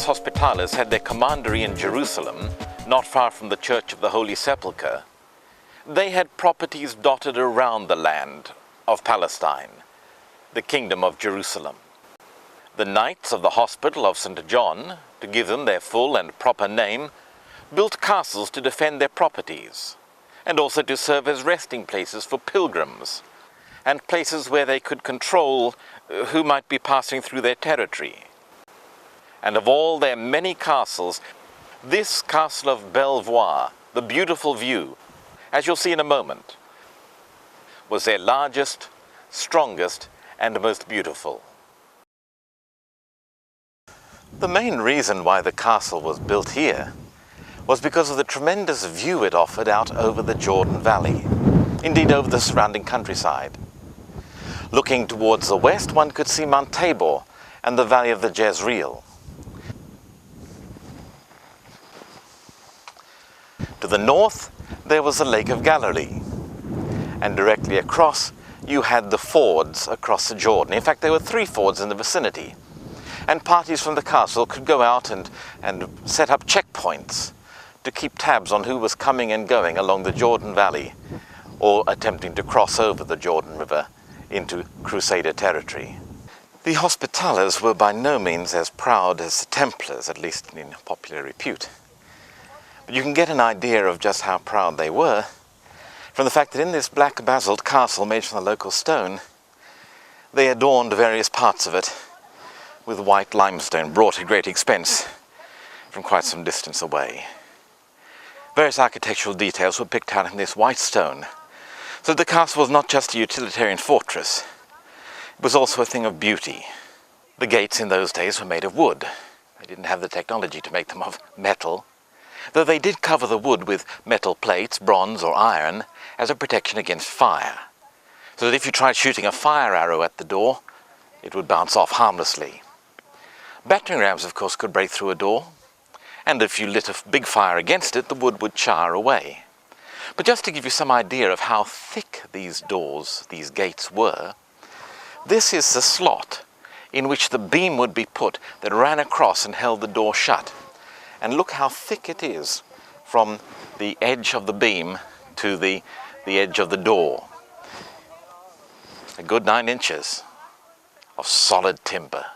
Horns Hospitalis had their commandery in Jerusalem, not far from the Church of the Holy Sepulchre, they had properties dotted around the land of Palestine, the Kingdom of Jerusalem. The Knights of the Hospital of St. John, to give them their full and proper name, built castles to defend their properties, and also to serve as resting places for pilgrims, and places where they could control who might be passing through their territory. And of all their many castles, this castle of Belvoir, the beautiful view, as you'll see in a moment, was their largest, strongest, and most beautiful. The main reason why the castle was built here was because of the tremendous view it offered out over the Jordan Valley, indeed over the surrounding countryside. Looking towards the west, one could see Mount Tabor and the valley of the Jezreel. To the north, there was the Lake of Galilee, and directly across, you had the fords across the Jordan. In fact, there were 3 fords in the vicinity, and parties from the castle could go out and set up checkpoints to keep tabs on who was coming and going along the Jordan Valley, or attempting to cross over the Jordan River into Crusader territory. The Hospitallers were by no means as proud as the Templars, at least in popular repute. But you can get an idea of just how proud they were from the fact that in this black basalt castle made from the local stone, they adorned various parts of it with white limestone brought at great expense from quite some distance away. Various architectural details were picked out in this white stone, so the castle was not just a utilitarian fortress, it was also a thing of beauty. The gates in those days were made of wood. They didn't have the technology to make them of metal, though they did cover the wood with metal plates, bronze or iron, as a protection against fire, so that if you tried shooting a fire arrow at the door, it would bounce off harmlessly. Battering rams, of course, could break through a door, and if you lit a big fire against it, the wood would char away. But just to give you some idea of how thick these doors, these gates were, this is the slot in which the beam would be put that ran across and held the door shut. And look how thick it is from the edge of the beam to the edge of the door. A good 9 inches of solid timber.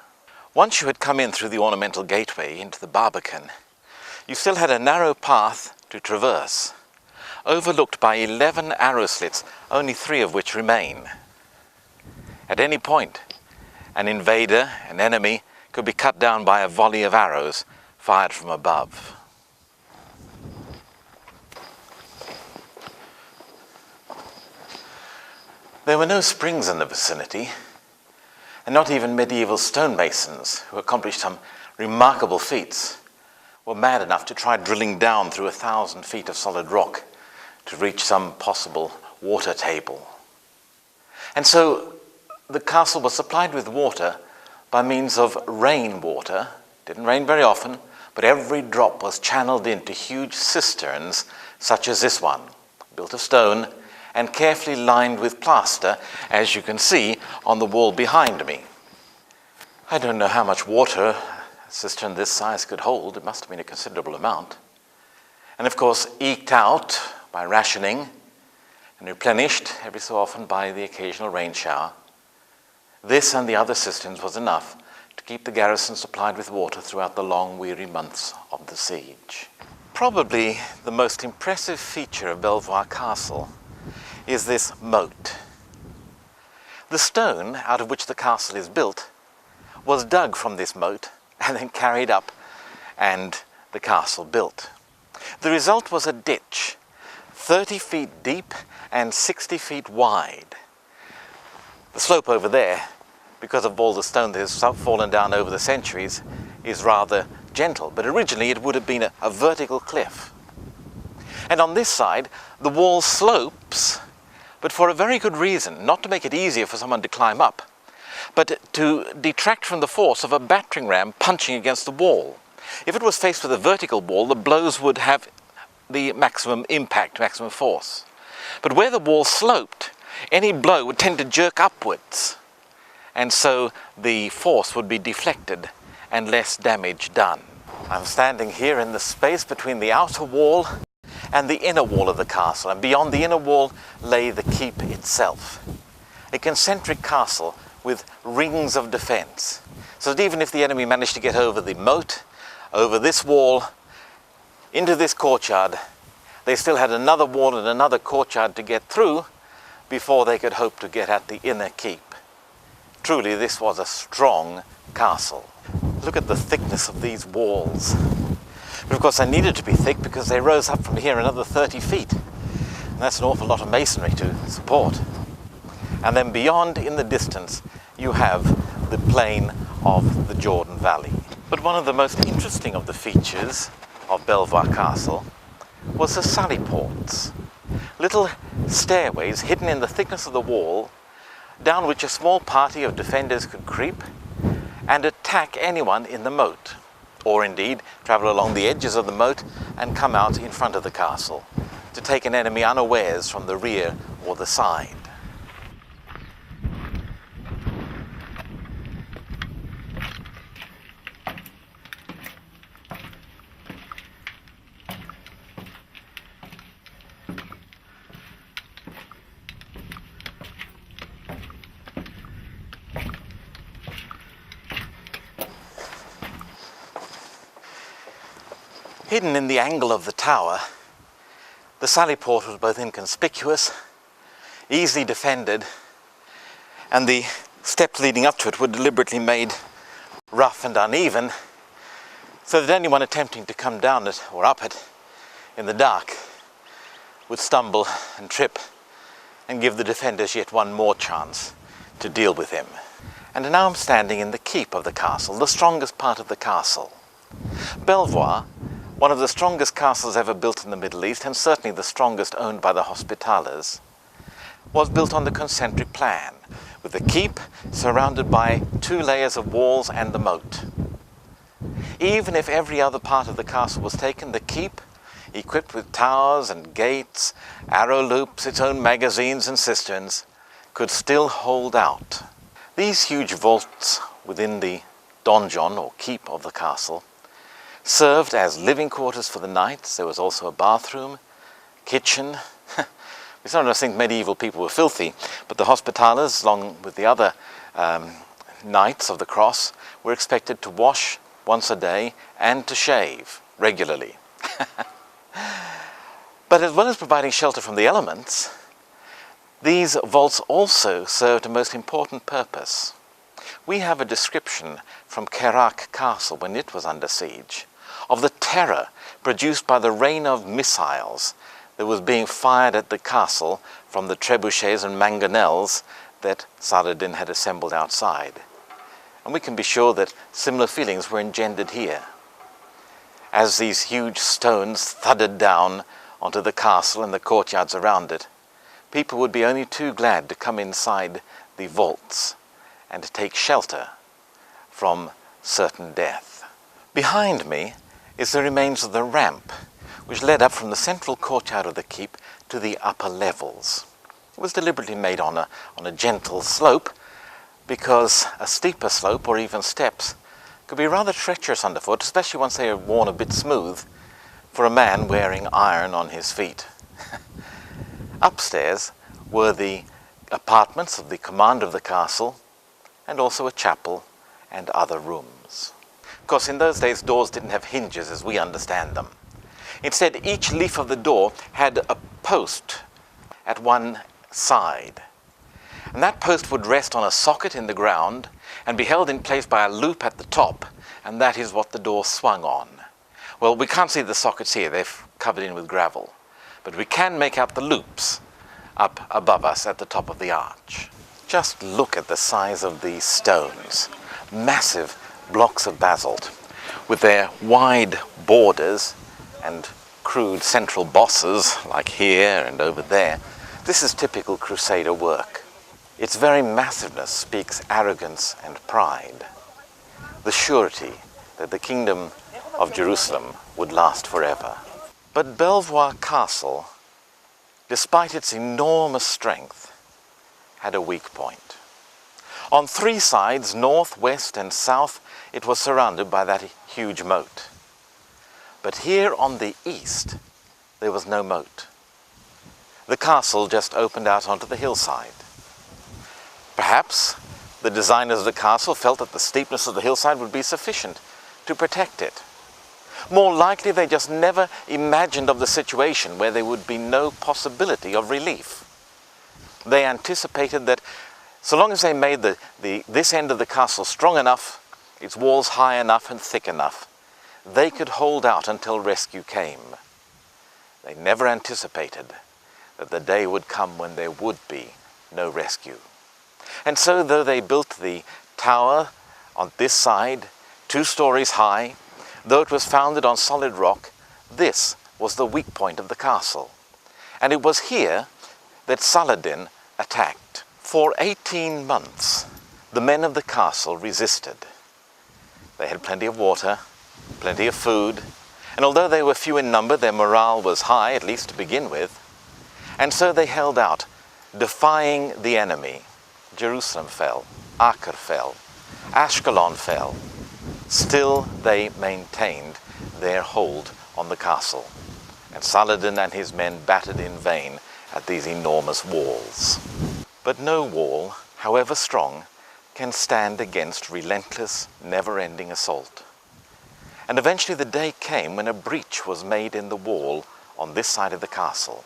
Once you had come in through the ornamental gateway into the barbican, you still had a narrow path to traverse, overlooked by 11 arrow slits, only 3 of which remain. At any point, an invader, an enemy, could be cut down by a volley of arrows fired from above. There were no springs in the vicinity, and not even medieval stonemasons, who accomplished some remarkable feats, were mad enough to try drilling down through 1,000 feet of solid rock to reach some possible water table. And so the castle was supplied with water by means of rainwater. It didn't rain very often, but every drop was channeled into huge cisterns such as this one, built of stone and carefully lined with plaster, as you can see on the wall behind me. I don't know how much water a cistern this size could hold. It must have been a considerable amount. And of course, eked out by rationing and replenished every so often by the occasional rain shower. This and the other cisterns was enough to keep the garrison supplied with water throughout the long, weary months of the siege. Probably the most impressive feature of Belvoir Castle is this moat. The stone out of which the castle is built was dug from this moat and then carried up and the castle built. The result was a ditch 30 feet deep and 60 feet wide. The slope over there, because of all the stone that has fallen down over the centuries, is rather gentle, but originally it would have been a vertical cliff. And on this side, the wall slopes, but for a very good reason, not to make it easier for someone to climb up, but to detract from the force of a battering ram punching against the wall. If it was faced with a vertical wall, the blows would have the maximum impact, maximum force. But where the wall sloped, any blow would tend to jerk upwards, and so the force would be deflected and less damage done. I'm standing here in the space between the outer wall and the inner wall of the castle, and beyond the inner wall lay the keep itself. A concentric castle with rings of defense, so that even if the enemy managed to get over the moat, over this wall, into this courtyard, they still had another wall and another courtyard to get through before they could hope to get at the inner keep. Truly, this was a strong castle. Look at the thickness of these walls. But of course they needed to be thick because they rose up from here another 30 feet. And that's an awful lot of masonry to support. And then beyond, in the distance, you have the plain of the Jordan Valley. But one of the most interesting of the features of Belvoir Castle was the sally ports. Little stairways hidden in the thickness of the wall, down which a small party of defenders could creep and attack anyone in the moat, or indeed travel along the edges of the moat and come out in front of the castle to take an enemy unawares from the rear or the side. Hidden in the angle of the tower, the sally port was both inconspicuous, easily defended, and the steps leading up to it were deliberately made rough and uneven, so that anyone attempting to come down it or up it in the dark would stumble and trip and give the defenders yet one more chance to deal with him. And now I'm standing in the keep of the castle, the strongest part of the castle. Belvoir, one of the strongest castles ever built in the Middle East, and certainly the strongest owned by the Hospitallers, was built on the concentric plan, with the keep surrounded by 2 layers of walls and the moat. Even if every other part of the castle was taken, the keep, equipped with towers and gates, arrow loops, its own magazines and cisterns, could still hold out. These huge vaults within the donjon, or keep, of the castle served as living quarters for the knights. There was also a bathroom, kitchen. We sometimes think medieval people were filthy, but the Hospitallers, along with the other knights of the cross, were expected to wash once a day and to shave regularly. But as well as providing shelter from the elements, these vaults also served a most important purpose. We have a description from Kerak Castle, when it was under siege, of the terror produced by the rain of missiles that was being fired at the castle from the trebuchets and mangonels that Saladin had assembled outside. And we can be sure that similar feelings were engendered here. As these huge stones thudded down onto the castle and the courtyards around it, people would be only too glad to come inside the vaults and to take shelter from certain death. Behind me is the remains of the ramp which led up from the central courtyard of the keep to the upper levels. It was deliberately made on a gentle slope, because a steeper slope or even steps could be rather treacherous underfoot, especially once they are worn a bit smooth, for a man wearing iron on his feet. Upstairs were the apartments of the commander of the castle, and also a chapel and other rooms. Of course, in those days, doors didn't have hinges as we understand them. Instead, each leaf of the door had a post at one side. And that post would rest on a socket in the ground and be held in place by a loop at the top, and that is what the door swung on. Well, we can't see the sockets here, they're covered in with gravel, but we can make out the loops up above us at the top of the arch. Just look at the size of these stones, massive blocks of basalt, with their wide borders and crude central bosses like here and over there. This is typical Crusader work. Its very massiveness speaks arrogance and pride, the surety that the Kingdom of Jerusalem would last forever. But Belvoir Castle, despite its enormous strength, had a weak point. On three sides, north, west and south, it was surrounded by that huge moat. But here on the east, there was no moat. The castle just opened out onto the hillside. Perhaps the designers of the castle felt that the steepness of the hillside would be sufficient to protect it. More likely, they just never imagined of the situation where there would be no possibility of relief. They anticipated that so long as they made this end of the castle strong enough, its walls high enough and thick enough, they could hold out until rescue came. They never anticipated that the day would come when there would be no rescue. And so, though they built the tower on this side, 2 stories high, though it was founded on solid rock, this was the weak point of the castle. And it was here that Saladin attacked. For 18 months, the men of the castle resisted. They had plenty of water, plenty of food, and although they were few in number, their morale was high, at least to begin with. And so they held out, defying the enemy. Jerusalem fell, Acre fell, Ashkelon fell. Still they maintained their hold on the castle, and Saladin and his men battered in vain at these enormous walls. But no wall, however strong, can stand against relentless, never-ending assault. And eventually the day came when a breach was made in the wall on this side of the castle.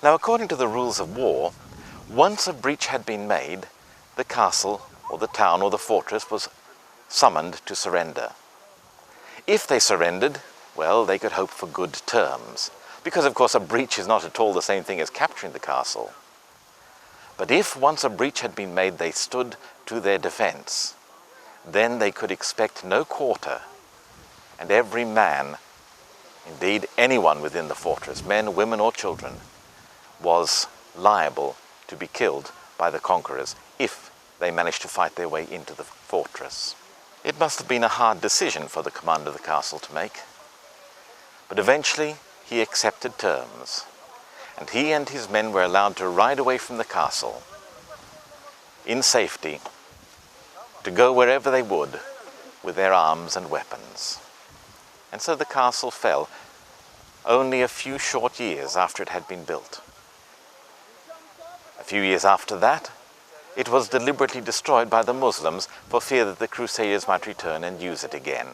Now, according to the rules of war, once a breach had been made, the castle, or the town, or the fortress was summoned to surrender. If they surrendered, well, they could hope for good terms, because of course a breach is not at all the same thing as capturing the castle. But if once a breach had been made, they stood to their defense, then they could expect no quarter, and every man, indeed anyone within the fortress, men, women, or children, was liable to be killed by the conquerors if they managed to fight their way into the fortress. It must have been a hard decision for the commander of the castle to make, but eventually he accepted terms, and he and his men were allowed to ride away from the castle in safety, to go wherever they would with their arms and weapons. And so the castle fell only a few short years after it had been built. A few years after that, it was deliberately destroyed by the Muslims for fear that the Crusaders might return and use it again.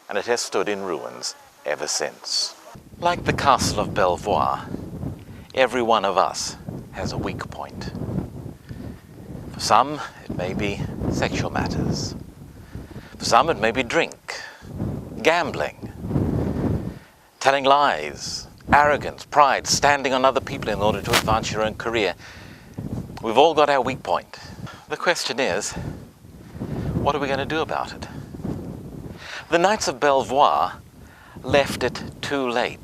And it has stood in ruins ever since. Like the castle of Belvoir, every one of us has a weak point. For some, it may be sexual matters. For some, it may be drink, gambling, telling lies, arrogance, pride, standing on other people in order to advance your own career. We've all got our weak point. The question is, what are we going to do about it? The Knights of Belvoir left it too late.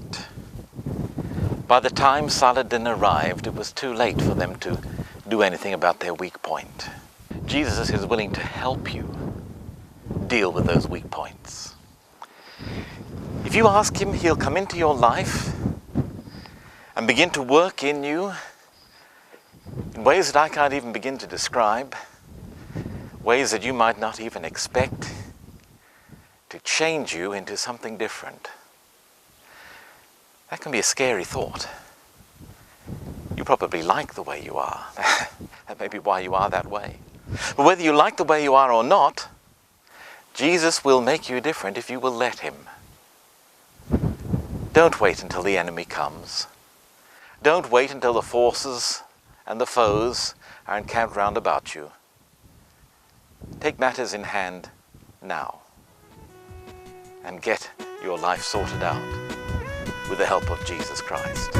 By the time Saladin arrived, it was too late for them to do anything about their weak point. Jesus is willing to help you deal with those weak points. If you ask him, he'll come into your life and begin to work in you in ways that I can't even begin to describe, ways that you might not even expect, to change you into something different. That can be a scary thought. You probably like the way you are. That may be why you are that way. But whether you like the way you are or not, Jesus will make you different if you will let him. Don't wait until the enemy comes. Don't wait until the forces and the foes are encamped round about you. Take matters in hand now and get your life sorted out with the help of Jesus Christ.